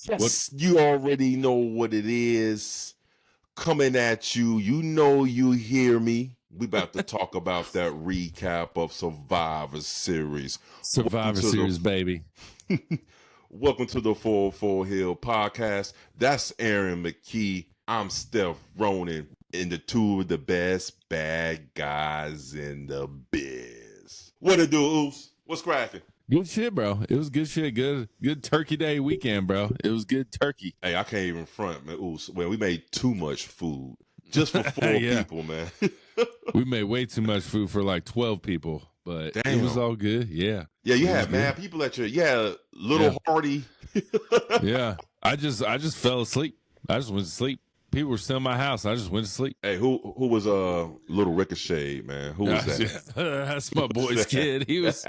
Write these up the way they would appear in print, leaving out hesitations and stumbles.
Yes, you already know what it is. Coming at you. You know you hear me. We about to talk about that recap of Survivor Series. Survivor Series, baby. Welcome to the 404 Hill podcast. That's Aaron McKee. I'm Steph Ronin, and the two of the best bad guys in the biz. What it do, Oos? What's cracking? Good shit, bro. It was good shit. Good Turkey Day weekend, bro. It was good turkey. Hey, I can't even front, man. Oos. Well, we made too much food just for four people, man. We made way too much food for like 12 people, but Damn. It was all good. Yeah. Yeah, you had mad people at your little Hardy. Yeah. I just fell asleep. I just went to sleep. People were still in my house. I just went to sleep. Hey, who was Little Ricochet, man? Who was that? That's my boy's kid. He was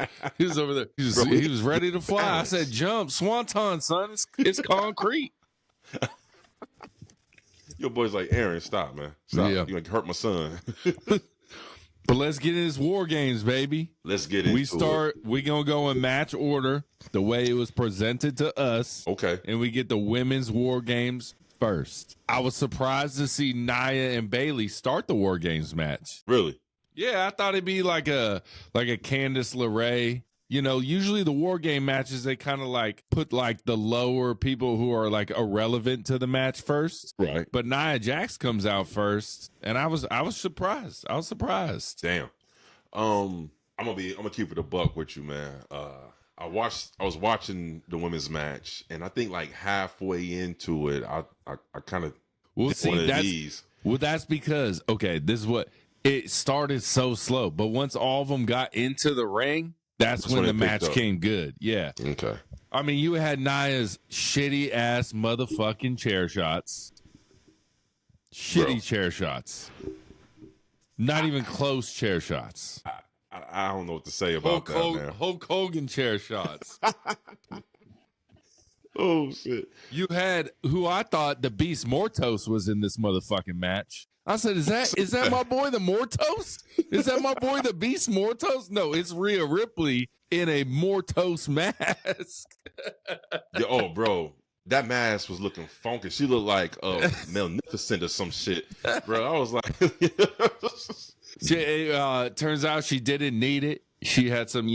over there. He was ready to fly. I said, "Jump, Swanton, son. It's concrete." Your boy's like, Aaron, stop, man. Stop. Yeah. You hurt my son. But let's get in this War Games, baby. Let's get into it. We're going to go in match order, the way it was presented to us. Okay. And we get the women's War Games first. I was surprised to see Nia and Bayley start the War Games match. Really? Yeah, I thought it'd be like a Candice LeRae. You know, usually the War Game matches, they kind of like put like the lower people who are like irrelevant to the match first. Right. But Nia Jax comes out first, and I was surprised. I was surprised. Damn. I'm gonna keep it a buck with you, man. I was watching the women's match, and I think like halfway into it, I kind of that's because this is what it started so slow, but once all of them got into the ring, that's when the match came good. Yeah. Okay. I mean, you had Nia's shitty ass motherfucking chair shots. Chair shots. Not even close chair shots. I don't know what to say about that, man. Hulk Hogan chair shots. Oh, shit. You had who I thought the Beast Mortos was in this motherfucking match. I said, is that my boy the Mortos? Is that my boy the Beast Mortos? No, it's Rhea Ripley in a Mortos mask. Oh, bro. That mask was looking funky. She looked like Magnificent or some shit. Bro, I was like... Turns out she didn't need it. She had some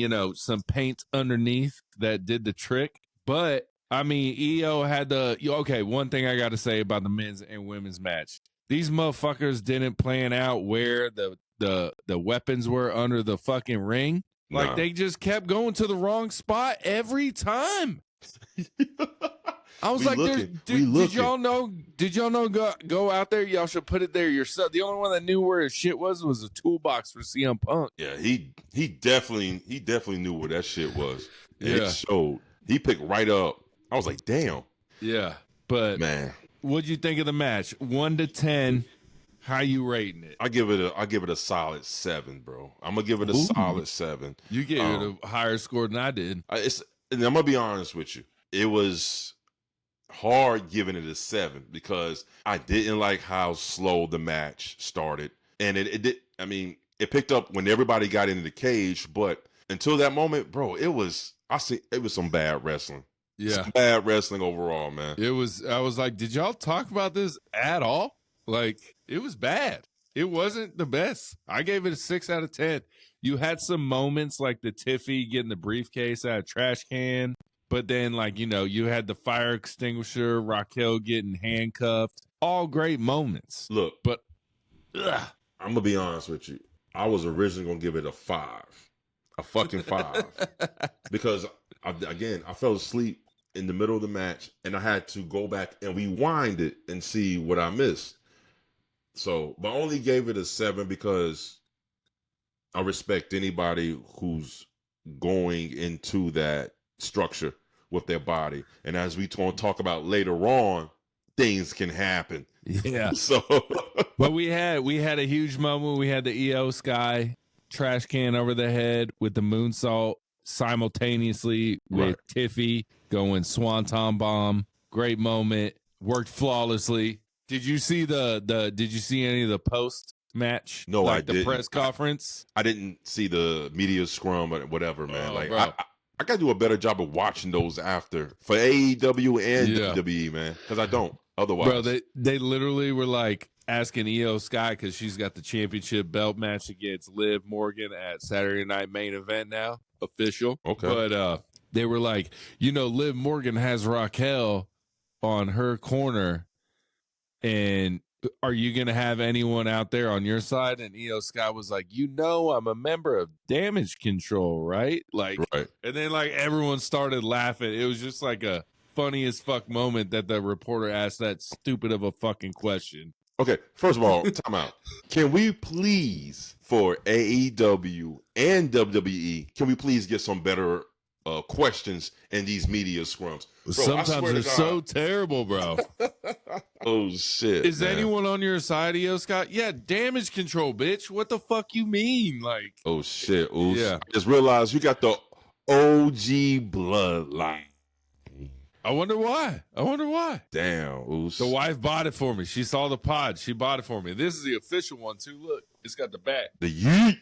paint underneath that did the trick. But, I mean, EO had one thing I got to say about the men's and women's match. These motherfuckers didn't plan out where the weapons were under the fucking ring. Like, they just kept going to the wrong spot every time. I was did y'all know? Go out there. Y'all should put it there yourself. The only one that knew where his shit was a toolbox for CM Punk. Yeah, he definitely knew where that shit was. Yeah. It showed. He picked right up. I was like, damn. Yeah, but man, what'd you think of the match? 1 to 10. How you rating it? I give it a solid 7, bro. I'm gonna give it a solid 7. You gave it a higher score than I did. And I'm gonna be honest with you. It was hard giving it a 7 because I didn't like how slow the match started, and it did. I mean, it picked up when everybody got into the cage, but until that moment, bro, it was some bad wrestling. Yeah, some bad wrestling overall, man. I was like, did y'all talk about this at all? Like, it was bad. It wasn't the best. I gave it a 6 out of 10. You had some moments like the Tiffy getting the briefcase out of a trash can. But then, you had the fire extinguisher, Raquel getting handcuffed. All great moments. Look, but I'm going to be honest with you. I was originally going to give it a 5. A fucking 5. Because, I fell asleep in the middle of the match, and I had to go back and rewind it and see what I missed. So, but I only gave it a 7 because I respect anybody who's going into that structure with their body, and as we talk about later on, things can happen. Yeah. So, but we had a huge moment. We had the EO Sky trash can over the head with the moonsault simultaneously with Tiffy going swanton bomb. Great moment. Worked flawlessly. Did you see Did you see any of the post match? No, I didn't. The press conference. I didn't see the media scrum or whatever, man. I gotta do a better job of watching those after for AEW and Yeah. WWE, man, because I don't otherwise. Bro, they literally were like asking Io Sky because she's got the championship belt match against Liv Morgan at Saturday Night Main Event now, official. Okay. But they were like, Liv Morgan has Raquel on her corner, and are you going to have anyone out there on your side? And Io Sky was like, I'm a member of Damage Control, right? Like, right. And then like everyone started laughing. It was just like a funny as fuck moment that the reporter asked that stupid of a fucking question. Okay, first of all, time out. Can we please, for AEW and WWE, can we please get some better questions in these media scrums? Bro, sometimes they're so terrible, bro. Oh, shit. Is anyone on your side, Io Scott? Yeah, Damage Control, bitch. What the fuck you mean? Like, oh, shit. Oos. Yeah. I just realized you got the OG Bloodline. I wonder why. Damn, Oos. The wife bought it for me. She saw the pod. She bought it for me. This is the official one, too. Look, it's got the back. The yeet.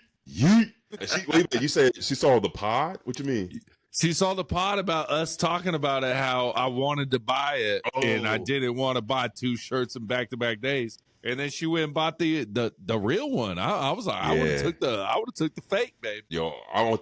And wait, you said she saw the pod? What you mean? She saw the pod about us talking about it, how I wanted to buy it, and I didn't want to buy 2 shirts in back-to-back days. And then she went and bought the real one. I was like, I would have took the fake, babe. Yo, I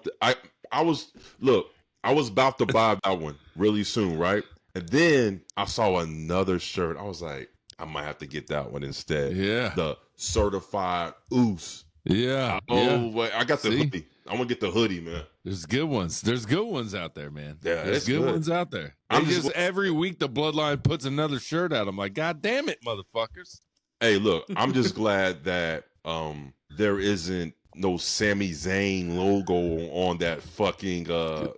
was about to buy that one really soon, right? And then I saw another shirt. I was like, I might have to get that one instead. Yeah. The certified Oos. Yeah. Wait, I got the hoodie. I'm gonna get the hoodie, man. There's good ones. There's good ones out there, man. Yeah, there's good ones out there. I'm just every week the Bloodline puts another shirt out. I'm like, God damn it, motherfuckers. Hey, look, I'm just glad that there isn't no Sami Zayn logo on that fucking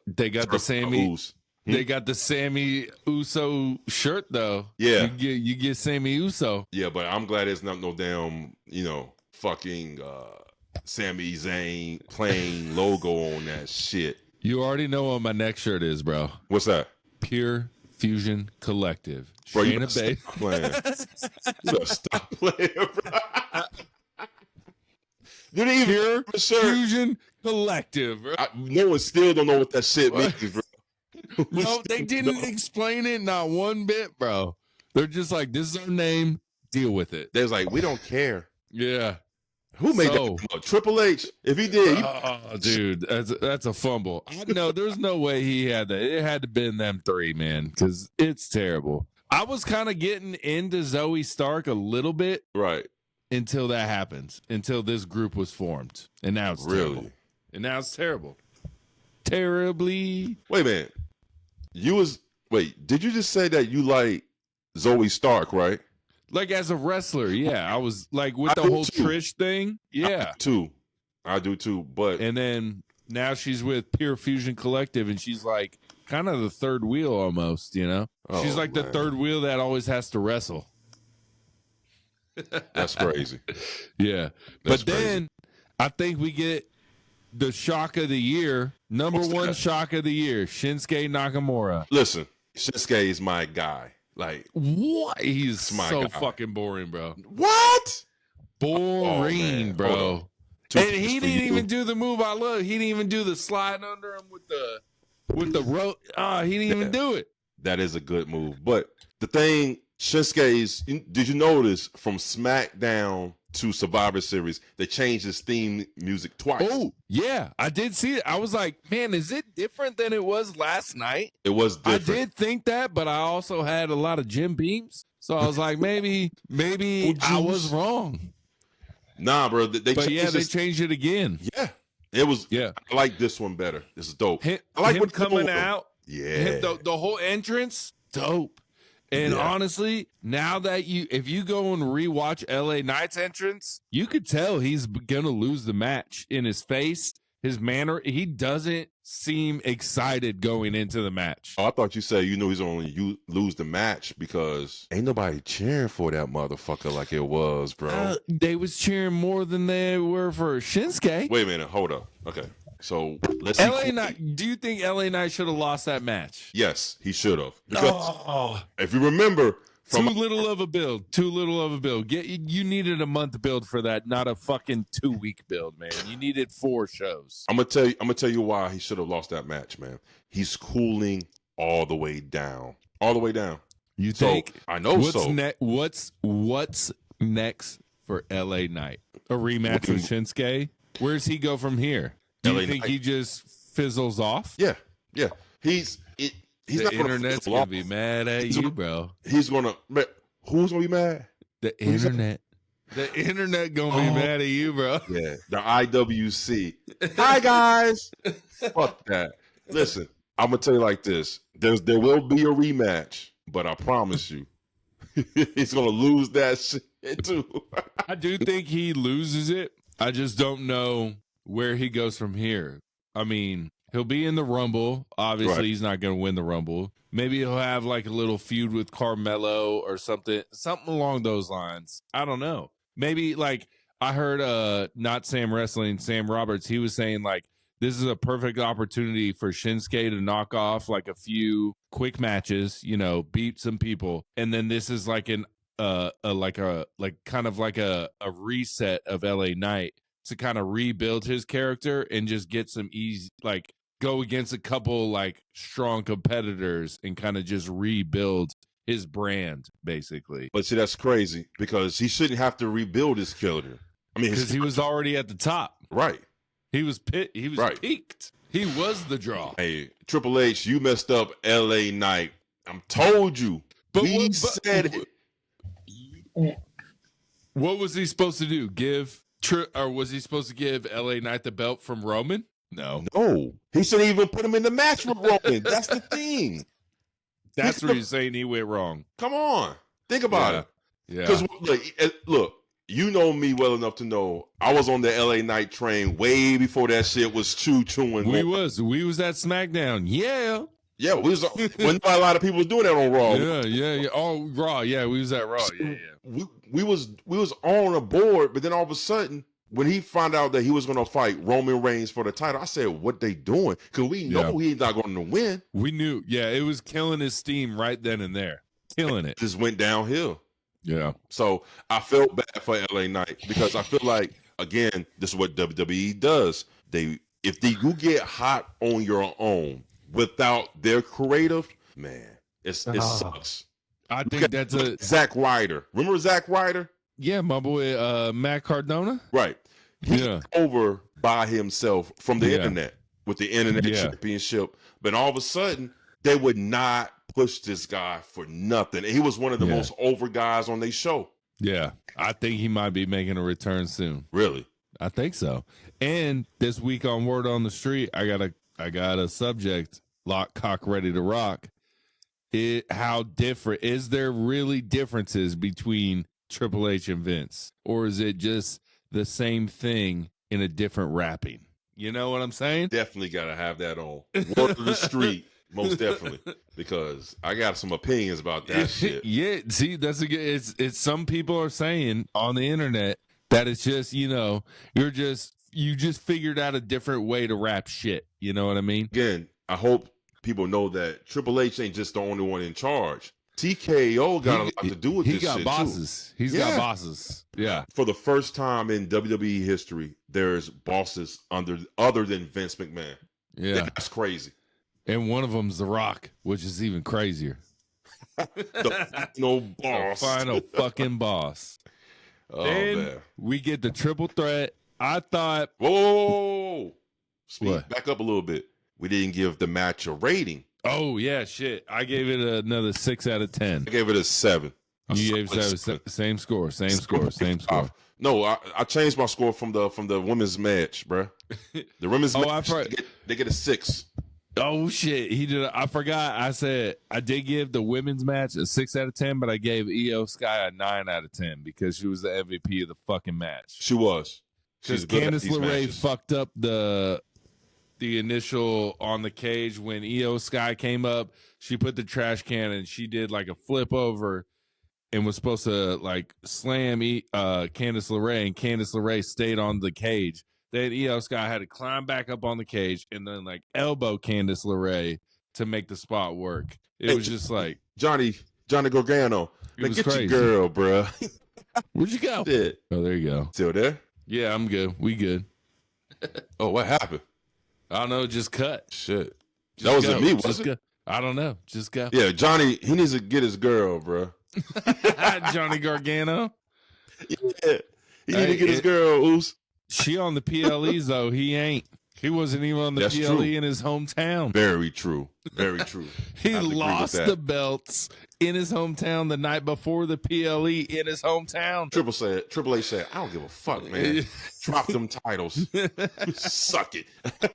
they got the Sami Oos. They got the Sami Uso shirt though. Yeah. You get Sami Uso. Yeah, but I'm glad it's not no damn, fucking Sami Zayn plain logo on that shit. You already know what my next shirt is, bro. What's that? Pure Fusion Collective. Bro, you Shayna Bay. stop playing. You better stop playing, bro. You didn't even Pure Fusion Collective, bro. No one still don't know what that shit means, bro. No, they didn't explain it not one bit, bro. They're just like, this is our name. Deal with it. They're like, we don't care. Yeah. Who made that? Triple H. If he did, dude, that's a fumble. I know there's no way he had that. It had to been them 3, man, because it's terrible. I was kind of getting into Zoe Stark a little bit, right, until that happens, until this group was formed, and now it's terrible. And now it's terrible. Terribly. Wait a minute. Did you just say that you like Zoe Stark, right? Like as a wrestler, yeah. I was like with the whole Trish thing. Yeah. I do too. But and then now she's with Pure Fusion Collective and she's like kind of the third wheel almost, She's like the third wheel that always has to wrestle. That's crazy. Yeah. But then I think we get the shock of the year. Number one shock of the year, Shinsuke Nakamura. Listen, Shinsuke is my guy. Like, what? He's so fucking boring, bro. What? Boring, bro. And he didn't even do the move I love. He didn't even do the slide under him with the rope. He didn't even do it. That is a good move. But the thing, Shinsuke's, did you notice from SmackDown to Survivor Series, they changed his theme music twice? Oh, yeah. I did see it. I was like, man, is it different than it was last night? It was different. I did think that, but I also had a lot of Jim Beams. So I was like, maybe I was wrong. Nah, bro. They changed it again. Yeah. It was. Yeah. I like this one better. This is dope. I like him coming out. Yeah. The whole entrance, dope. And honestly, now that if you go and rewatch LA Knight's entrance, you could tell he's gonna lose the match in his face, his manner. He doesn't seem excited going into the match. Oh, I thought you said he's only lose the match because ain't nobody cheering for that motherfucker like it was, bro. They was cheering more than they were for Shinsuke. Wait a minute, hold up. Okay. So let's LA Knight. Do you think LA Knight should have lost that match? Yes, he should have. Because if you remember, Too little of a build. You needed a month build for that, not a fucking 2-week build, man. You needed 4 shows. I'm gonna tell you why he should have lost that match, man. He's cooling all the way down. You think? I know What's next for LA Knight? A rematch with Shinsuke? Where does he go from here? Do you think he just fizzles off? Yeah. He's the not internet's gonna be mad at you, bro. He's gonna. Who's gonna be mad? The internet. The internet gonna be mad at you, bro. Yeah, the IWC. Hi guys. Fuck that. Listen, I'm gonna tell you like this. There will be a rematch, but I promise you, he's gonna lose that shit too. I do think he loses it. I just don't know where he goes from here. I mean, he'll be in the Rumble. Obviously, He's not going to win the Rumble. Maybe he'll have like a little feud with Carmelo or something along those lines. I don't know. Maybe like I heard not Sam Wrestling, Sam Roberts, he was saying like this is a perfect opportunity for Shinsuke to knock off like a few quick matches, beat some people, and then this is like a reset of LA Knight to kind of rebuild his character and just get some easy, like go against a couple like strong competitors and kind of just rebuild his brand basically. But see, that's crazy because he shouldn't have to rebuild his character. I mean, because he was already at the top. Right. He was peaked. He was the draw. Hey, Triple H, you messed up LA Knight. I'm told you. Said it. What was he supposed to do? Or was he supposed to give LA Knight the belt from Roman? No. He shouldn't even put him in the match with Roman. That's the thing. That's where you're saying he went wrong. Come on. Think about it. Yeah. Because look, you know me well enough to know I was on the LA Knight train way before that shit was chewing. We was at SmackDown. Yeah. Yeah, we was when a lot of people was doing that on Raw. Yeah. Oh, Raw. Yeah, we was at Raw. Yeah. We was on a board, but then all of a sudden, when he found out that he was going to fight Roman Reigns for the title, I said, "What they doing?" Because we know he's not going to win. We knew. Yeah, it was killing his steam right then and there, killing it. Just went downhill. Yeah. So I felt bad for LA Knight because I feel like again, this is what WWE does. If you get hot on your own without their creative, man, it sucks. I think that's Zack Ryder. Remember Zack Ryder? Yeah, my boy Matt Cardona. Right. He's over by himself from the internet with the internet championship. But all of a sudden, they would not push this guy for nothing. He was one of the most over guys on their show. Yeah. I think he might be making a return soon. Really? I think so. And this week on Word on the Street, I got a subject, lock, cock, ready to rock. How different is there really differences between Triple H and Vince, or is it just the same thing in a different wrapping? You know what I'm saying? Definitely got to have that on Word on the Street, most definitely, because I got some opinions about that shit. Yeah, see, that's a good. It's some people are saying on the internet that it's just you just figured out a different way to wrap shit. You know what I mean? Again, I hope people know that Triple H ain't just the only one in charge. TKO got a lot to do with this shit. He got bosses. Too. He's got bosses. Yeah. For the first time in WWE history, there's bosses other than Vince McMahon. Yeah. That's crazy. And one of them's The Rock, which is even crazier. The final boss. The final fucking boss. Oh, then man. we get the triple threat. I thought... Whoa. Back up a little bit. We didn't give the match a rating. Oh, yeah, shit. I gave it another 6 out of 10. I gave it a 7. You gave it same score. No, I changed my score from the women's match, bro. The women's match, they get a 6. Oh, shit. He did. I forgot. I said I did give the women's match a 6 out of 10, but I gave Io Sky a 9 out of 10 because she was the MVP of the fucking match. She was. Because Candice LeRae fucked up the initial on the cage when Io Sky came up. She put the trash can and she did like a flip over and was supposed to like slam Candice LeRae, and Candice LeRae stayed on the cage. Then Io Sky had to climb back up on the cage and then like elbow Candice LeRae to make the spot work. It was just like Johnny Gargano. Man, was get crazy. your girl, bro. Where'd you go? Shit. Oh, there you go. Still there? Yeah, I'm good. We good. Oh, what happened? I don't know. Just cut. Shit. Just That wasn't go. me, Just was it? go. I don't know. Just go. Yeah, Johnny, he needs to get his girl, bro. Johnny Gargano. Yeah. He need to Hey, get his girl, Oos. She on the PLEs though. He ain't. He wasn't even on the That's PLE true. in his hometown. Very true. Very true. He I have to agree with lost that. the belts in his hometown the night before the PLE in his hometown. Triple H said, I don't give a fuck, man. Drop them titles. Suck it.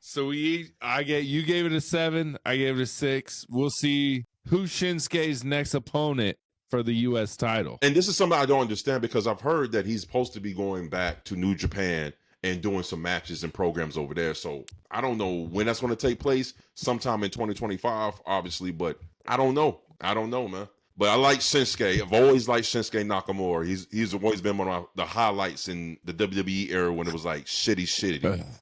So you gave it a 7. I gave it a 6. We'll see who's Shinsuke's next opponent for the U.S. title. And this is something I don't understand because I've heard that he's supposed to be going back to New Japan and doing some matches and programs over there. So I don't know when that's going to take place. Sometime in 2025, obviously, but I don't know. I don't know, man. But I like Shinsuke. I've always liked Shinsuke Nakamura. He's always been one of the highlights in the WWE era when it was like shitty.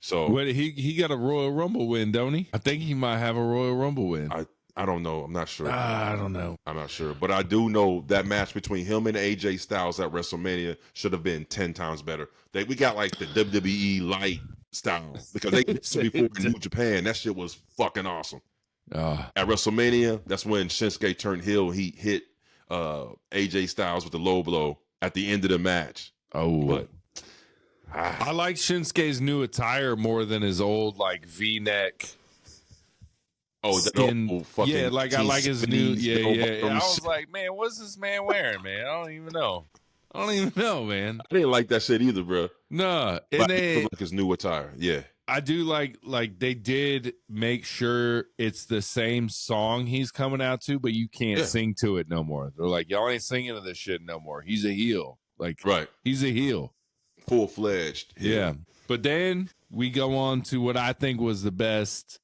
So What, he got a Royal Rumble win, don't he? I think he might have a Royal Rumble win. I don't know. I'm not sure. I don't know. I'm not sure. But I do know that match between him and AJ Styles at WrestleMania should have been 10 times better. We got like the WWE light style because they did it before in New Japan. That shit was fucking awesome. At WrestleMania, that's when Shinsuke turned heel. He hit AJ Styles with the low blow at the end of the match. But I like Shinsuke's new attire more than his old like V-neck. Skin, yeah, like I like his new, yeah. I was shit. like, man, what's this man wearing, man? I don't even know, man. I didn't like that shit either, bro. No, But and I then feel like his new attire, yeah. I do like they did make sure it's the same song he's coming out to, but you can't sing to it no more. They're like, y'all ain't singing to this shit no more. He's a heel, like he's a heel, full-fledged. Yeah. But then we go on to what I think was the best.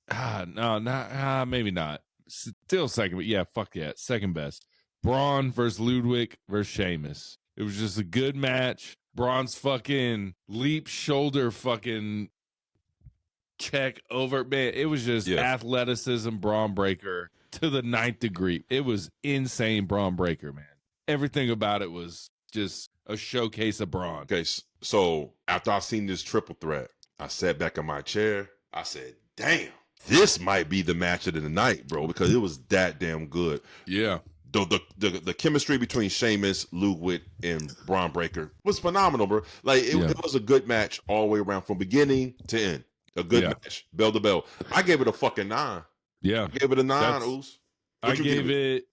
Maybe not. Still second, but yeah, fuck yeah, second best. Braun versus Ludwig versus Sheamus. It was just a good match. Braun's fucking leap shoulder fucking check over, man. It was just athleticism, Bron Breakker to the 9th degree. It was insane, Bron Breakker, man. Everything about it was just a showcase of Braun. Okay, so after I seen this triple threat, I sat back in my chair. I said, damn. This might be the match of the night, bro, because it was that damn good. Yeah. The chemistry between Sheamus, Ludwig, and Bron Breakker was phenomenal, bro. Like, it was a good match all the way around from beginning to end. A good match, bell to bell. I gave it a fucking 9. Yeah. I gave it a 9, Oos. I gave it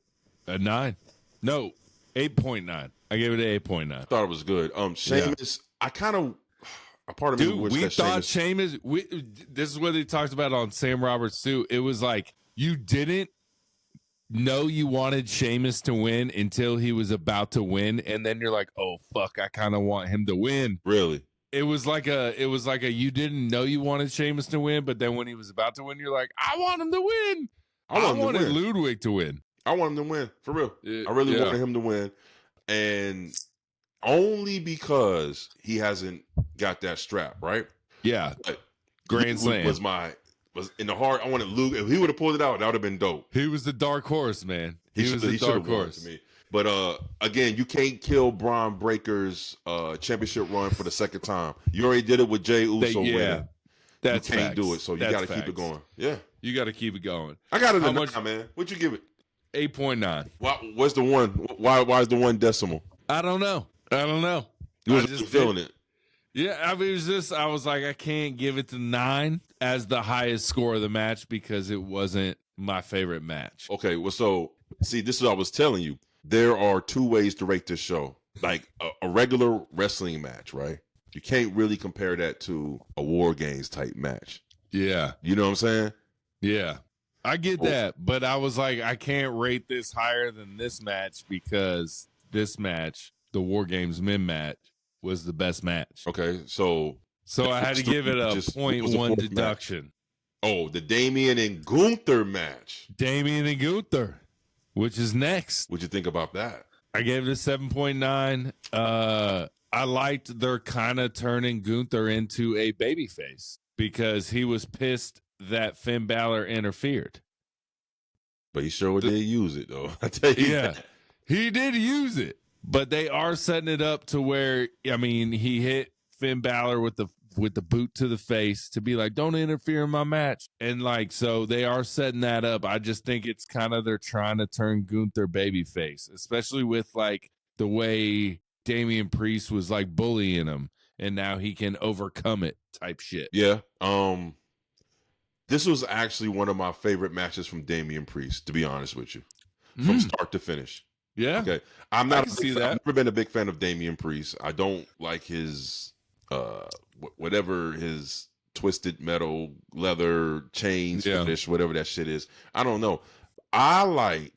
a 9. No, 8.9. I gave it an 8.9. I thought it was good. Sheamus, I kind of... A part of me we thought Sheamus. This is what they talked about on Sam Roberts too. It was like you didn't know you wanted Sheamus to win until he was about to win, and then you're like, "Oh fuck, I kind of want him to win." Really? It was like a you didn't know you wanted Sheamus to win, but then when he was about to win, you're like, "I want him to win." I wanted Ludwig to win. I want him to win for real. I really wanted him to win, and only because he hasn't got that strap, right? Yeah. But Grand Slam was in the heart. I wanted Luke. If he would have pulled it out, that would have been dope. He was the dark horse, man. He was the dark horse to me. But again, you can't kill Bron Breakker's championship run for the second time. You already did it with Jey Uso winning. That's you can't do it, so you got to keep it going. Yeah, you got to keep it going. I got it. How much, man? What'd you give it? 8.9. What's the one? Why is the one decimal? I don't know. You was just feeling it. Yeah, I mean, it was just, I was like, I can't give it to 9 as the highest score of the match because it wasn't my favorite match. Okay, well, so, see, this is what I was telling you. There are 2 ways to rate this show. Like, a regular wrestling match, right? You can't really compare that to a War Games type match. Yeah. You know what I'm saying? Yeah. I get that, but I was like, I can't rate this higher than this match because this match, the War Games men match, was the best match. Okay, so I had to give it a 0.1 deduction. Match? Oh, the Damian and Gunther match. Damian and Gunther, which is next. What'd you think about that? I gave it a 7.9. I liked their kind of turning Gunther into a babyface because he was pissed that Finn Balor interfered. But he sure did use it, though. I tell you. Yeah. That. He did use it, but they are setting it up to where, I mean, he hit Finn Balor with the boot to the face to be like, don't interfere in my match. And like, so they are setting that up. I just think it's kind of, they're trying to turn Gunther babyface, especially with like the way Damian Priest was like bullying him and now he can overcome it type shit. Yeah. This was actually one of my favorite matches from Damian Priest, to be honest with you, from start to finish. Yeah. Okay. I'm not see that. I've never been a big fan of Damian Priest. I don't like his whatever his twisted metal leather chains finish, whatever that shit is. I don't know. I like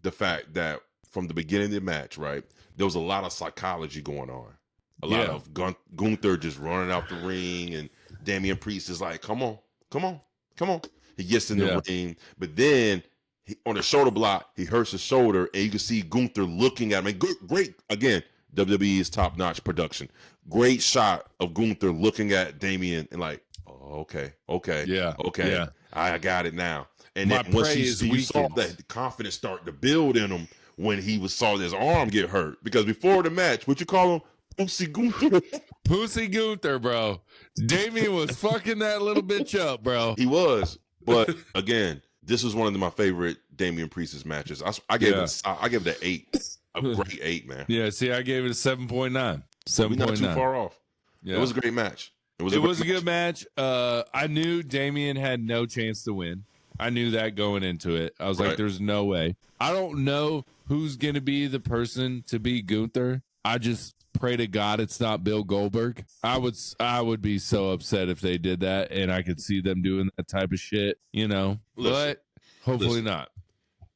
the fact that from the beginning of the match, right, there was a lot of psychology going on. A lot of Gunther just running out the ring, and Damian Priest is like, come on. He gets in the ring, but then on the shoulder block, he hurts his shoulder, and you can see Gunther looking at him. And great, again, WWE's top-notch production. Great shot of Gunther looking at Damian and like, oh, okay, I got it now. And then once you saw that the confidence start to build in him when he saw his arm get hurt. Because before the match, what you call him? Pussy Gunther. Pussy Gunther, bro. Damian was fucking that little bitch up, bro. He was. But again, this was one of my favorite Damian Priest's matches. I gave it an 8. A great 8, man. Yeah, see, I gave it a 7.9. 7.9. We're not too far off. Yeah. It was a great match. It was a good match. I knew Damian had no chance to win. I knew that going into it. I was like, there's no way. I don't know who's going to be the person to beat Gunther. I just pray to God it's not Bill Goldberg. I would be so upset if they did that, and I could see them doing that type of shit, but hopefully not.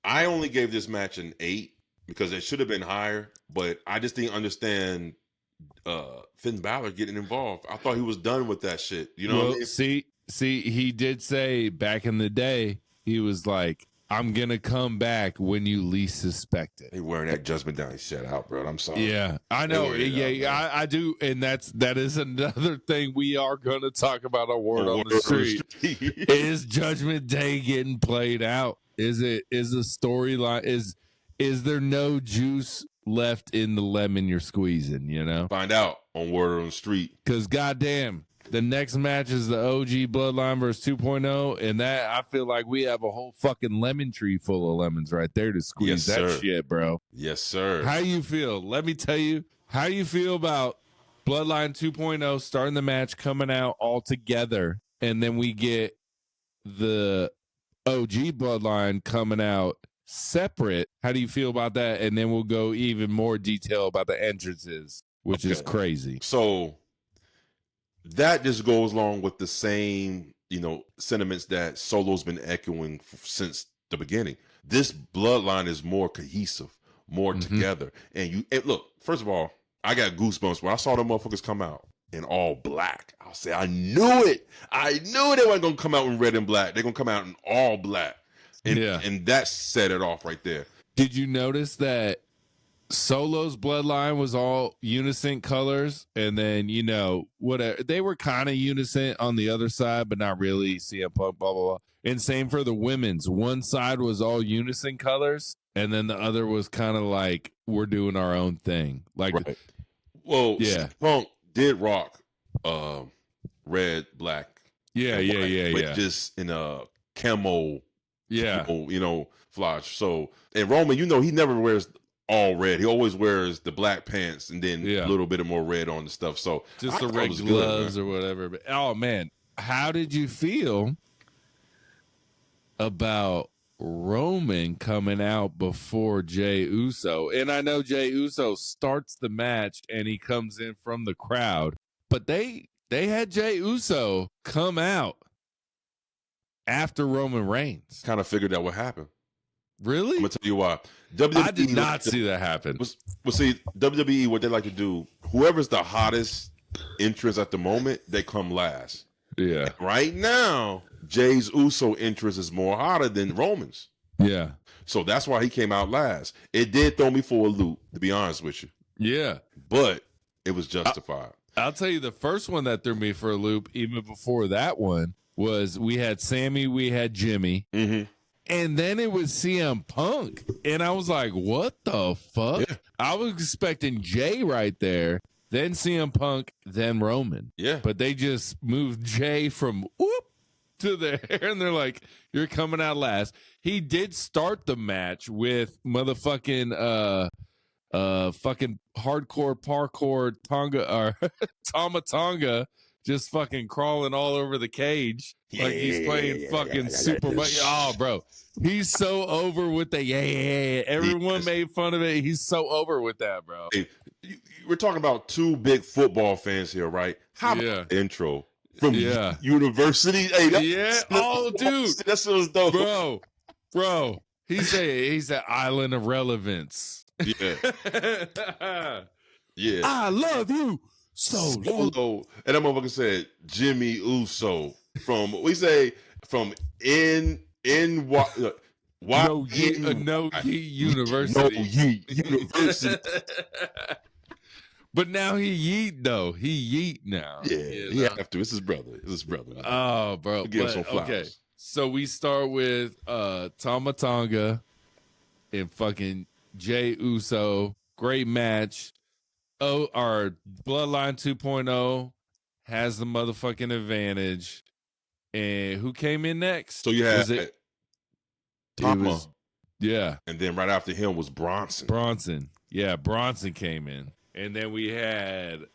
I only gave this match an 8 because it should have been higher, but I just didn't understand Finn Balor getting involved. I thought he was done with that shit. You know what I mean? See, he did say back in the day, he was like, I'm going to come back when you least suspect it. They wearing that Judgment Day shit out, bro. I'm sorry. Yeah, I know. Yeah, I do. And that is another thing we are going to talk about on Word on the Street. Is Judgment Day getting played out? Is the storyline, is there no juice left in the lemon you're squeezing, Find out on Word on the Street. Because goddamn, the next match is the OG Bloodline versus 2.0, and that I feel like we have a whole fucking lemon tree full of lemons right there to squeeze shit, bro. Yes, sir. How you feel? Let me tell you how you feel about Bloodline 2.0 starting the match, coming out all together, and then we get the OG Bloodline coming out separate. How do you feel about that? And then we'll go even more detail about the entrances, which is crazy. So that just goes along with the same, sentiments that Solo's been echoing since the beginning. This Bloodline is more cohesive, more together. And look, first of all, I got goosebumps when I saw the motherfuckers come out in all black. I'll say, I knew it. I knew they weren't going to come out in red and black. They're going to come out in all black. And that set it off right there. Did you notice that Solo's Bloodline was all unison colors, and then whatever, they were kind of unison on the other side, but not really. CM Punk, blah blah blah. And same for the women's. One side was all unison colors, and then the other was kind of like, we're doing our own thing. Like, well, CM Punk did rock red, black, but just in a camo, flash. So, and Roman, he never wears all red. He always wears the black pants and then a little bit of more red on the stuff. So just the red gloves or whatever. But oh man, how did you feel about Roman coming out before Jey Uso? And I know Jey Uso starts the match and he comes in from the crowd, but they had Jey Uso come out after Roman Reigns. Kind of figured that would happen. Really? I'm gonna tell you why. WWE, I did not see that happen. Well, see, WWE, what they like to do, whoever's the hottest entrance at the moment, they come last. Yeah. And right now, Jey's Uso entrance is more hotter than Roman's. Yeah. So that's why he came out last. It did throw me for a loop, to be honest with you. Yeah. But it was justified. I'll tell you, the first one that threw me for a loop, even before that one, was we had Sammy, we had Jimmy. Mm-hmm. And then it was CM Punk. And I was like, what the fuck? Yeah. I was expecting Jay right there, then CM Punk, then Roman. Yeah. But they just moved Jay from whoop to there. And they're like, you're coming out last. He did start the match with motherfucking fucking hardcore parkour Tonga or Tama Tonga just fucking crawling all over the cage like he's playing fucking Super Mario. Oh, bro, he's so over with the Everyone made fun of it. He's so over with that, bro. Hey, we're talking about two big football fans here, right? How about the intro from University? Hey, oh, dude, that's so dope, bro. He's an island of relevance. Yeah. Yeah. I love you. Solo. And that motherfucker said Jimmy Uso from University. But now he yeet though. He yeet now. Yeah, he have to. It's his brother. Oh, bro. Give him some flowers. Okay. So we start with Tama Tonga and fucking Jay Uso. Great match. Oh, our Bloodline 2.0 has the motherfucking advantage. And who came in next? So you had Tama. Yeah. And then right after him was Bronson. Yeah, Bronson came in. And then we had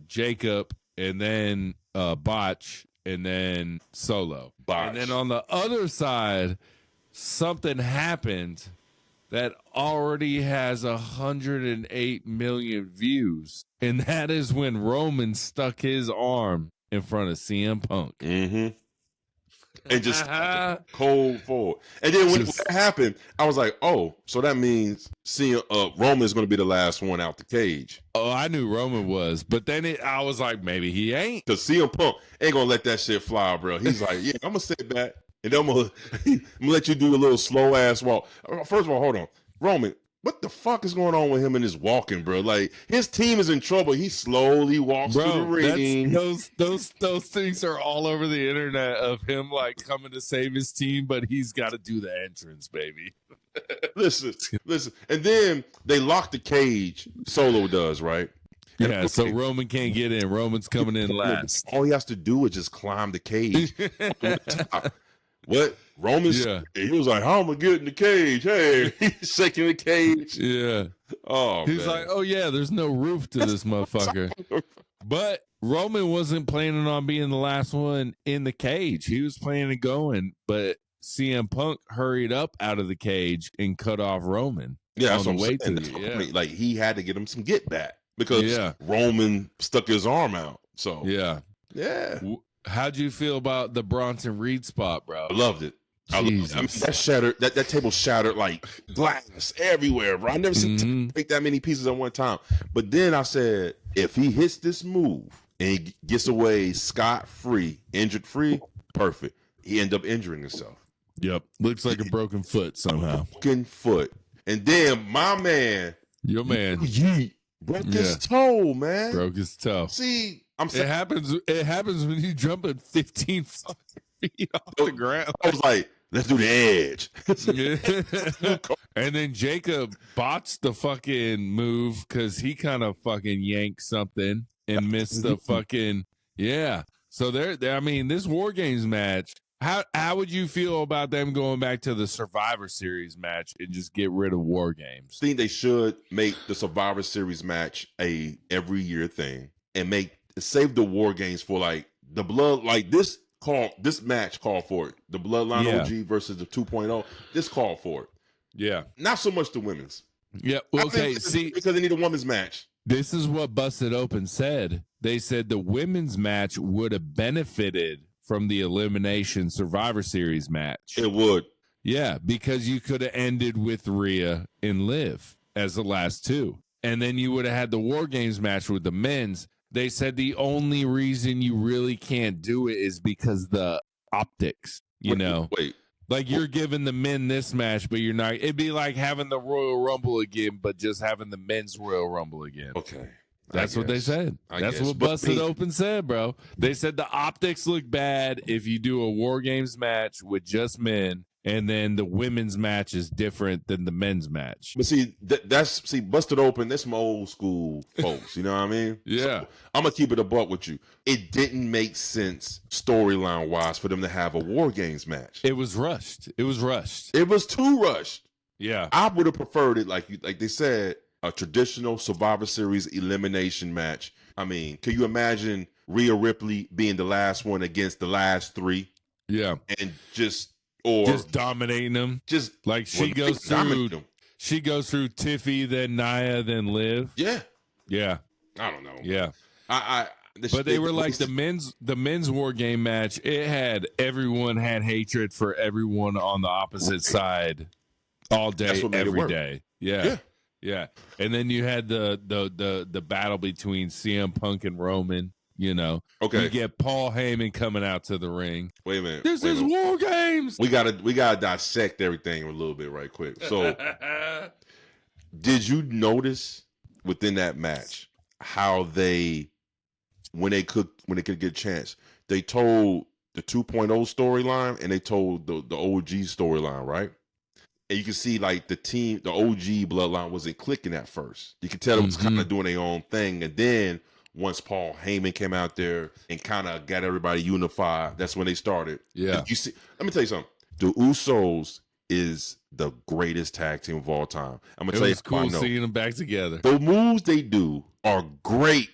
Jacob, and then Botch, and then Solo. And then on the other side, something happened that already has 108 million views. And that is when Roman stuck his arm in front of CM Punk. Mm-hmm. And just cold forward. And then when that happened, I was like, oh, so that means Roman is going to be the last one out the cage. Oh, I knew Roman was. But then I was like, maybe he ain't. Because CM Punk ain't going to let that shit fly, bro. He's like, yeah, I'm going to sit back. And then I'm gonna let you do a little slow ass walk. First of all, hold on, Roman. What the fuck is going on with him and his walking, bro? Like his team is in trouble. He slowly walks to the ring. Those things are all over the internet of him like coming to save his team, but he's got to do the entrance, baby. listen, and then they lock the cage. Solo does, right? Yeah, so Roman can't get in. Roman's coming in last. All he has to do is just climb the cage. What? Roman's he was like, how am I getting the cage? Hey, he's shaking the cage. Yeah. Oh, he's like, oh yeah, there's no roof to this motherfucker. But Roman wasn't planning on being the last one in the cage. He was planning on going, but CM Punk hurried up out of the cage and cut off Roman. Yeah, that's on the way to the like he had to get him some get back because Roman stuck his arm out. So yeah. How'd you feel about the Bronson Reed spot, bro? I loved it. I mean, that shattered. That table shattered like glass everywhere, bro. I never seen break that many pieces at one time. But then I said, if he hits this move and he gets away scot-free, injured-free, perfect. He ended up injuring himself. Yep, looks like a broken foot somehow. Broken foot, and then my man, your man, broke his toe, man. Broke his toe. See. It happens when you jump at 15 feet off the ground. I was like, let's do the edge. And then Jacob botched the fucking move because he kind of fucking yanked something and missed the fucking So I mean, this War Games match. How would you feel about them going back to the Survivor Series match and just get rid of War Games? I think they should make the Survivor Series match a every year thing and save the War Games for like the blood, like this match called for it. The Bloodline OG versus the 2.0. This called for it. Yeah. Not so much the women's. Yeah. Okay. See, because they need a women's match. This is what Busted Open said. They said the women's match would have benefited from the Elimination Survivor Series match. It would. Yeah, because you could have ended with Rhea and Liv as the last two. And then you would have had the War Games match with the men's. They said the only reason you really can't do it is because the optics, Wait. Like you're giving the men this match, but you're not. It'd be like having the Royal Rumble again, but just having the men's Royal Rumble again. Okay. That's what they said. That's what Busted Open said, bro. They said the optics look bad if you do a War Games match with just men, and then the women's match is different than the men's match. But see, that's Busted Open. That's some old school folks. You know what I mean? Yeah. So, I'm gonna keep it a buck with you. It didn't make sense storyline wise for them to have a War Games match. It was rushed. It was too rushed. Yeah. I would have preferred it like they said, a traditional Survivor Series elimination match. I mean, can you imagine Rhea Ripley being the last one against the last three? Yeah. And just dominating them. She goes through Tiffy, then Nia, then Liv. Yeah. Yeah. I don't know. Yeah. But they were like the men's War Game match. It had everyone had hatred for everyone on the opposite side all day, every day. Yeah. Yeah. And then you had the battle between CM Punk and Roman, you know. Okay. You get Paul Heyman coming out to the ring. Wait a minute. This is War Games. We gotta dissect everything a little bit right quick. So did you notice within that match how when they could get a chance, they told the 2.0 storyline and they told the OG storyline, right? And you can see like the OG bloodline wasn't clicking at first. You could tell it was kind of doing their own thing. And then once Paul Heyman came out there and kind of got everybody unified, that's when they started. Yeah. You see, let me tell you something. The Usos is the greatest tag team of all time. I'm gonna tell you, it's cool seeing them back together. The moves they do are great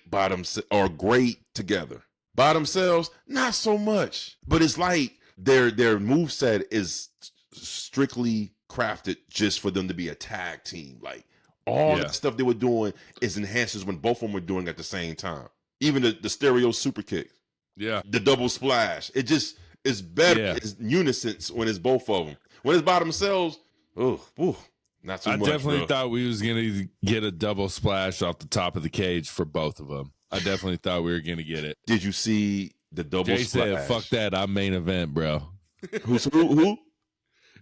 together. By themselves, not so much. But it's like their moveset is strictly crafted just for them to be a tag team. Like all the stuff they were doing is enhances when both of them were doing at the same time. Even the stereo super kick. Yeah. The double splash. It just is better. Yeah. It's unison when it's both of them. When it's by themselves, not too much. I definitely thought we was going to get a double splash off the top of the cage for both of them. I definitely thought we were going to get it. Did you see the double splash? Jay said, fuck that. I'm main event, bro. Who?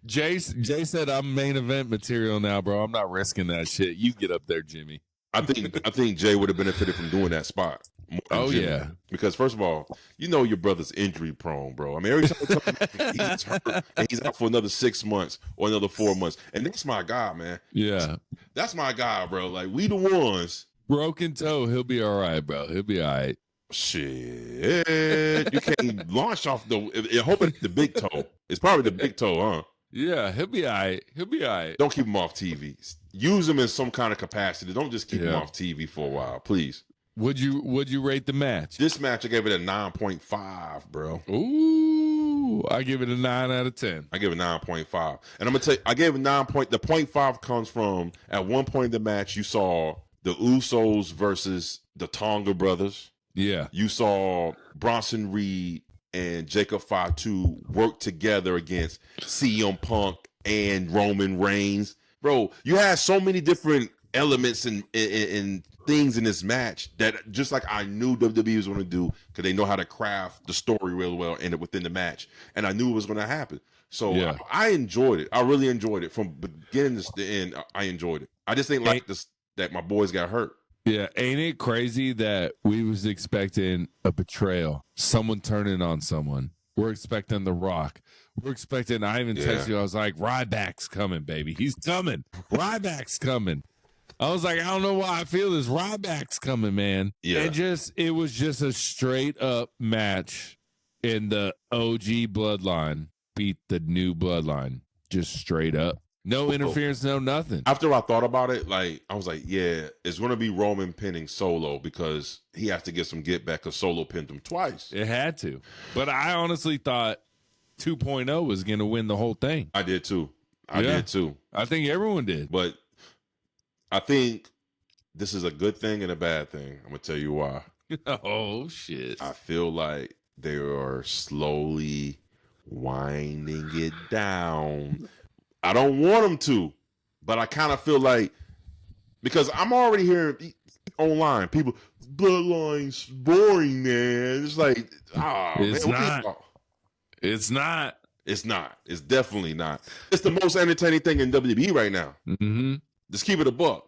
Jay said, I'm main event material now, bro. I'm not risking that shit. You get up there, Jimmy. I think Jay would have benefited from doing that spot. Oh, Jimmy. Yeah. Because first of all, you know your brother's injury prone, bro. I mean, every time he's hurt and he's out for another 6 months or another 4 months. And that's my guy, man. Yeah. That's my guy, bro. Like, we the ones. Broken toe. He'll be all right, bro. He'll be all right. Shit. You can't launch off I hope it's the big toe. It's probably the big toe, huh? Yeah, he'll be all right. He'll be all right. Don't keep him off TV. Use him in some kind of capacity. Don't just keep him off TV for a while, please. Would you rate the match? This match, I gave it a 9.5, bro. Ooh, I give it a 9 out of 10. I give it 9.5. And I'm going to tell you, I gave it 9 point. The 0.5 comes from, at one point in the match, you saw the Usos versus the Tonga brothers. Yeah. You saw Bronson Reed and Jacob Fatu work together against CM Punk and Roman Reigns. Bro, you had so many different elements and things in this match that just like I knew WWE was going to do, because they know how to craft the story real well and within the match. And I knew it was going to happen. So yeah. I enjoyed it. I really enjoyed it. From beginning to the end, I enjoyed it. I just didn't like this, that my boys got hurt. Yeah, ain't it crazy that we was expecting a betrayal, someone turning on someone? We're expecting The Rock. We're expecting, I even texted you, I was like, Ryback's coming, baby. He's coming. Ryback's coming. I was like, I don't know why I feel this. Ryback's coming, man. Yeah. It was just a straight up match, and the OG Bloodline beat the new Bloodline. Just straight up. No interference, no nothing. After I thought about it, like I was like, yeah, it's going to be Roman pinning Solo because he has to get some get back because Solo pinned him twice. It had to. But I honestly thought 2.0 was going to win the whole thing. I did too. I did too. I think everyone did. But I think this is a good thing and a bad thing. I'm going to tell you why. Oh, shit. I feel like they are slowly winding it down. I don't want them to, but I kind of feel like, because I'm already hearing online people, Bloodline's boring, man. It's like, it's man, not. It's not. It's not. It's definitely not. It's the most entertaining thing in WWE right now. Mm-hmm. Just keep it a buck.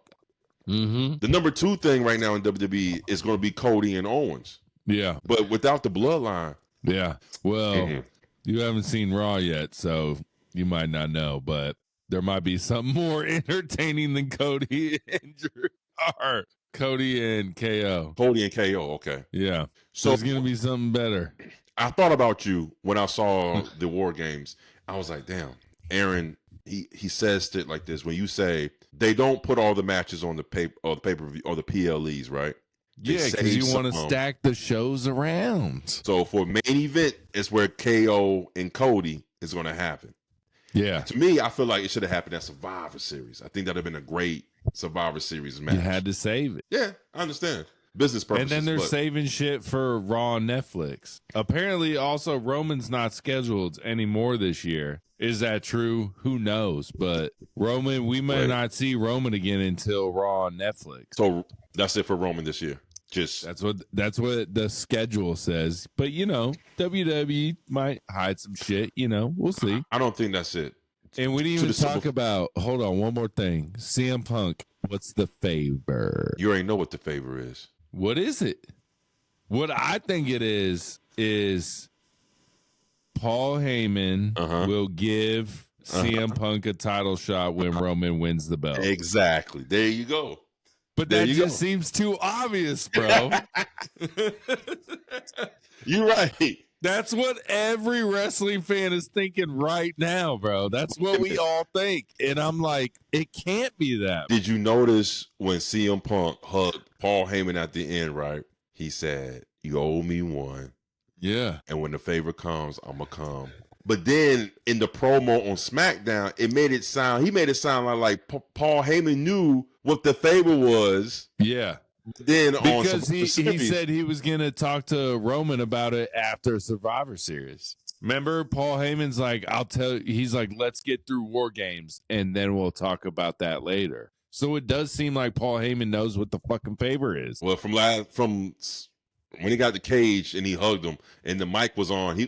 Mm-hmm. The number 2 thing right now in WWE is going to be Cody and Owens. Yeah. But without the bloodline. Yeah. Well, you haven't seen Raw yet, so you might not know, but there might be something more entertaining than Cody and Cody and KO. Cody and KO, okay. Yeah. So there's going to be something better. I thought about you when I saw the War Games. I was like, damn, Aaron, he says shit like this when you say they don't put all the matches on the pay-per-view or the PLEs, right? Yeah, because you want to stack the shows around. So for main event, it's where KO and Cody is going to happen. Yeah. To me, I feel like it should have happened at Survivor Series. I think that would have been a great Survivor Series match. You had to save it. Yeah, I understand. Business purposes. And then they're saving shit for Raw on Netflix. Apparently, also, Roman's not scheduled anymore this year. Is that true? Who knows? But Roman, we might not see Roman again until Raw on Netflix. So that's it for Roman this year. Just that's what the schedule says. But WWE might hide some shit. We'll see. I don't think that's it. And we didn't even talk about. Hold on, one more thing. CM Punk. What's the favor? You already know what the favor is. What is it? What I think it is Paul Heyman will give CM Punk a title shot when Roman wins the belt. Exactly. There you go. But that just seems too obvious, bro. You're right. That's what every wrestling fan is thinking right now, bro. That's what we all think. And I'm like, it can't be that. Did you notice when CM Punk hugged Paul Heyman at the end, right? He said, "You owe me one." Yeah. And when the favor comes, I'm going to come. But then in the promo on SmackDown, he made it sound like Paul Heyman knew what the favor was. Yeah. Then because he said he was going to talk to Roman about it after Survivor Series. Remember, Paul Heyman's like, he's like, let's get through War Games and then we'll talk about that later. So it does seem like Paul Heyman knows what the fucking favor is. Well, from when he got the cage and he hugged him and the mic was on,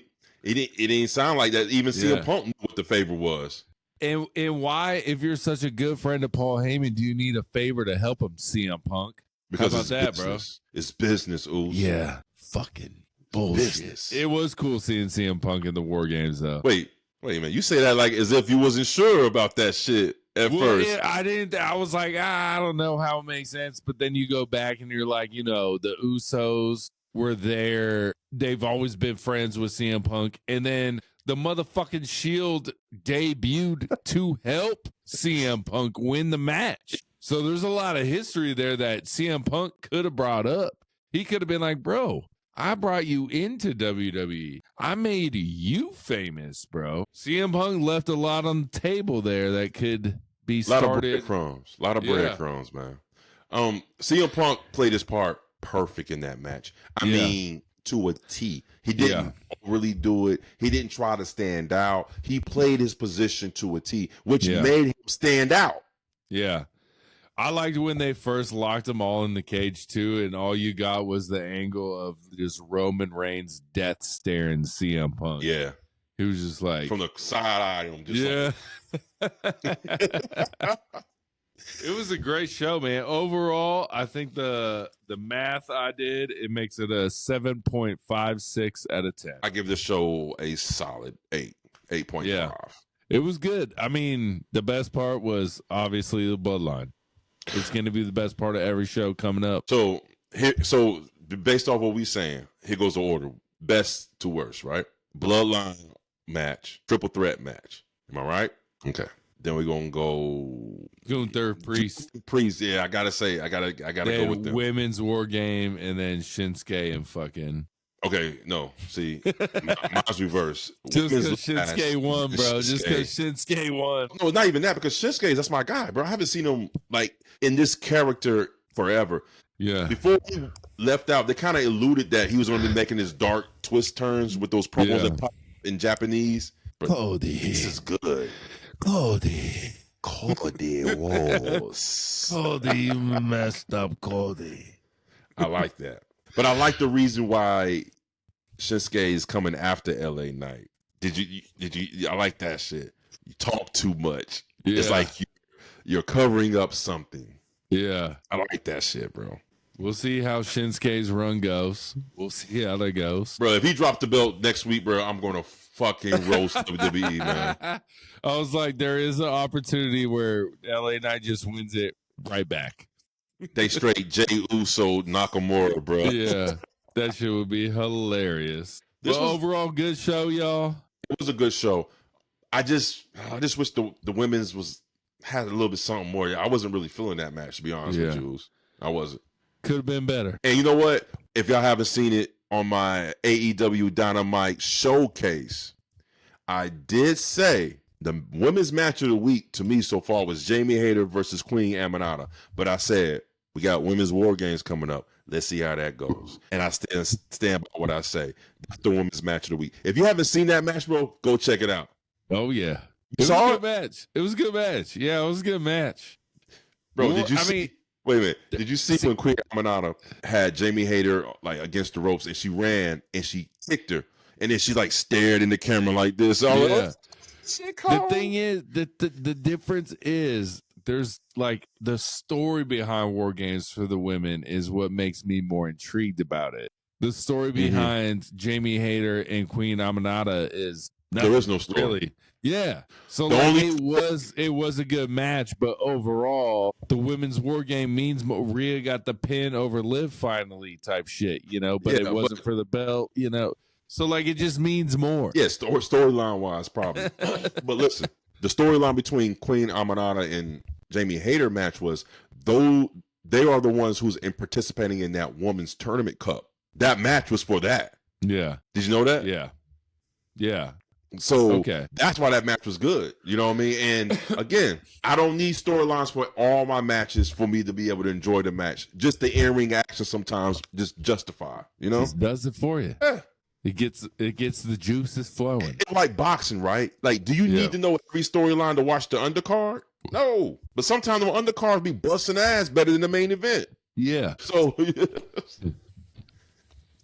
it didn't sound like that. Even CM Punk knew what the favor was. And why, if you're such a good friend of Paul Heyman, do you need a favor to help him, CM Punk? Because how about that, business. Bro? It's business, Oos. Yeah, fucking bullshit. Business. It was cool seeing CM Punk in the War Games, though. Wait a minute. You say that like as if you wasn't sure about that shit at first. Yeah, I didn't. I was like, I don't know how it makes sense. But then you go back and you're like, the Usos were there. They've always been friends with CM Punk. And then the motherfucking Shield debuted to help CM Punk win the match. So there's a lot of history there that CM Punk could have brought up. He could have been like, bro, I brought you into WWE. I made you famous, bro. CM Punk left a lot on the table there that could be started. A lot of breadcrumbs, man. CM Punk played his part perfect in that match. I mean, to a T. He didn't really do it. He didn't try to stand out. He played his position to a T, which made him stand out. Yeah. I liked when they first locked them all in the cage, too, and all you got was the angle of just Roman Reigns death staring CM Punk. Yeah. He was just like... From the side eye on him. It was a great show, man. Overall, I think the math I did, it makes it a 7.56 out of 10. I give this show a solid 8.5. Yeah. It was good. I mean, the best part was obviously the Bloodline. It's going to be the best part of every show coming up. So based off what we're saying, here goes the order. Best to worst, right? Bloodline match, triple threat match. Am I right? Okay. Then we're going to go... Gunther, Priest. Priest, yeah, I got to go with them. Women's War Game, and then Shinsuke and fucking... Okay, no. See, mine's reverse. Just because Shinsuke won, bro. Just because Shinsuke won. No, not even that, because Shinsuke, that's my guy, bro. I haven't seen him, like, in this character forever. Yeah. Before he left out, they kind of alluded that he was going to be making his dark twist turns with those promos that pop in Japanese. But Cody. This is good. Cody was. Cody, you messed up, Cody. I like that. But I like the reason why Shinsuke is coming after LA Knight. Did you? I like that shit. You talk too much. Yeah. It's like you're covering up something. Yeah. I like that shit, bro. We'll see how Shinsuke's run goes. We'll see how that goes. Bro, if he dropped the belt next week, bro, I'm going to fucking roast WWE, man. I was like, there is an opportunity where LA Knight just wins it right back. They straight Jey Uso Nakamura, bro. Yeah, that shit would be hilarious. But overall, good show, y'all. It was a good show. I just wish the women's had a little bit something more. I wasn't really feeling that match, to be honest with you. I wasn't. Could have been better. And you know what? If y'all haven't seen it on my AEW Dynamite showcase, I did say the women's match of the week to me so far was Jamie Hayter versus Queen Aminata. But I said, we got women's war games coming up. Let's see how that goes. And I stand by what I say. That's the women's match of the week. If you haven't seen that match, bro, go check it out. Oh, yeah. It was a good match. It was a good match. Yeah, it was a good match. Bro, did you see? Wait a minute. Did you see when Queen Aminata had Jamie Hayter like against the ropes and she ran and she kicked her and then she like stared in the camera like this? Yeah. The thing is that the difference is there's like the story behind War Games for the women is what makes me more intrigued about it. The story behind Jamie Hayter and Queen Aminata is there is no story. Really. Yeah. So it was a good match, but overall, the women's war game means Rhea got the pin over Liv finally type shit, but it wasn't for the belt, So like it just means more. Yeah, storyline wise, probably. But listen, the storyline between Queen Aminata and Jamie Hayter match was though they are the ones who's participating in that women's tournament cup. That match was for that. Yeah. Did you know that? Yeah. Yeah. So that's why that match was good. You know what I mean? And again, I don't need storylines for all my matches for me to be able to enjoy the match. Just the in-ring action sometimes just justify, Just does it for you. Yeah. It gets the juices flowing. It's like boxing, right? Like, do you need to know every storyline to watch the undercard? No. But sometimes the undercards be busting ass better than the main event. Yeah. So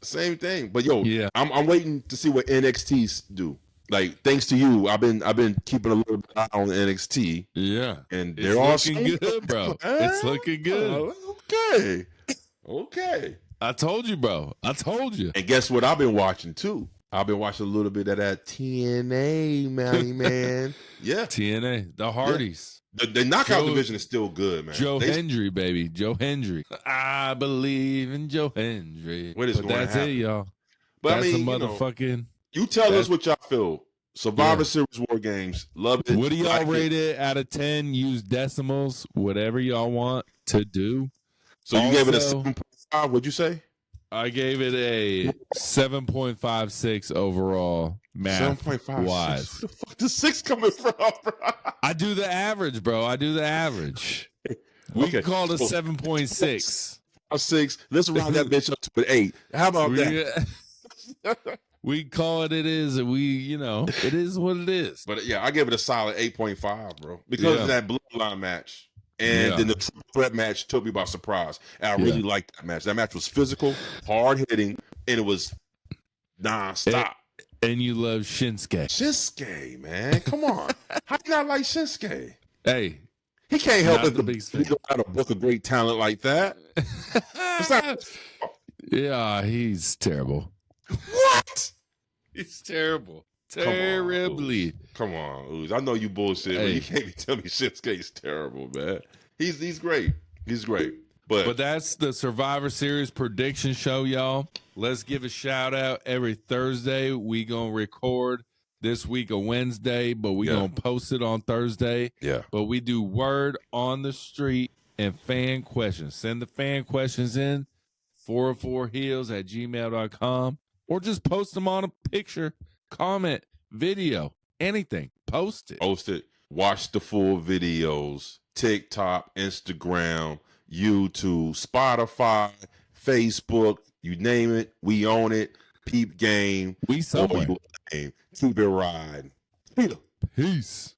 same thing. But I'm waiting to see what NXT do. Like, thanks to you, I've been keeping a little bit eye on NXT. Yeah, and they're all looking good, bro. It's looking good. Okay. I told you, bro. I told you. And guess what? I've been watching too. I've been watching a little bit of that TNA, man. Yeah, TNA, the Hardys. Yeah. The knockout division is still good, man. Joe Hendry, baby. Joe Hendry. I believe in Joe Hendry. That's it, y'all. But that's a motherfucking. You tell us what y'all feel. Survivor Series War Games. Love it. What do y'all rate it out of 10? Use decimals, whatever y'all want to do. So you gave it a 7.5, what'd you say? I gave it a 7.56 overall math 7.5 wise. Where the fuck is 6 coming from, bro? I do the average, bro. I do the average. We can call it a 7.6. 6. Let's round that bitch up to an 8. How about that? We call it is, and it is what it is. But yeah, I give it a solid 8.5, bro. Because of that Bloodline match. And then the triple threat match took me by surprise. And I really liked that match. That match was physical, hard hitting, and it was nonstop. And you love Shinsuke. Shinsuke, man. Come on. How do you not like Shinsuke? Hey. He can't help it. He don't have a book of great talent like that. Yeah, he's terrible. What? He's terrible. Terribly. Come on, Ooze. I know you bullshit, but you can't be telling me Shinsuke's terrible, man. He's great. He's great. But that's the Survivor Series prediction show, y'all. Let's give a shout out every Thursday. We gonna record this week a Wednesday, but we gonna post it on Thursday. Yeah. But we do word on the street and fan questions. Send the fan questions in 404heels@gmail.com or just post them on a picture, comment, video, anything. Post it. Watch the full videos. TikTok, Instagram, YouTube, Spotify, Facebook, you name it, we own it. Peep game. We somewhere. Keep it riding. Peace.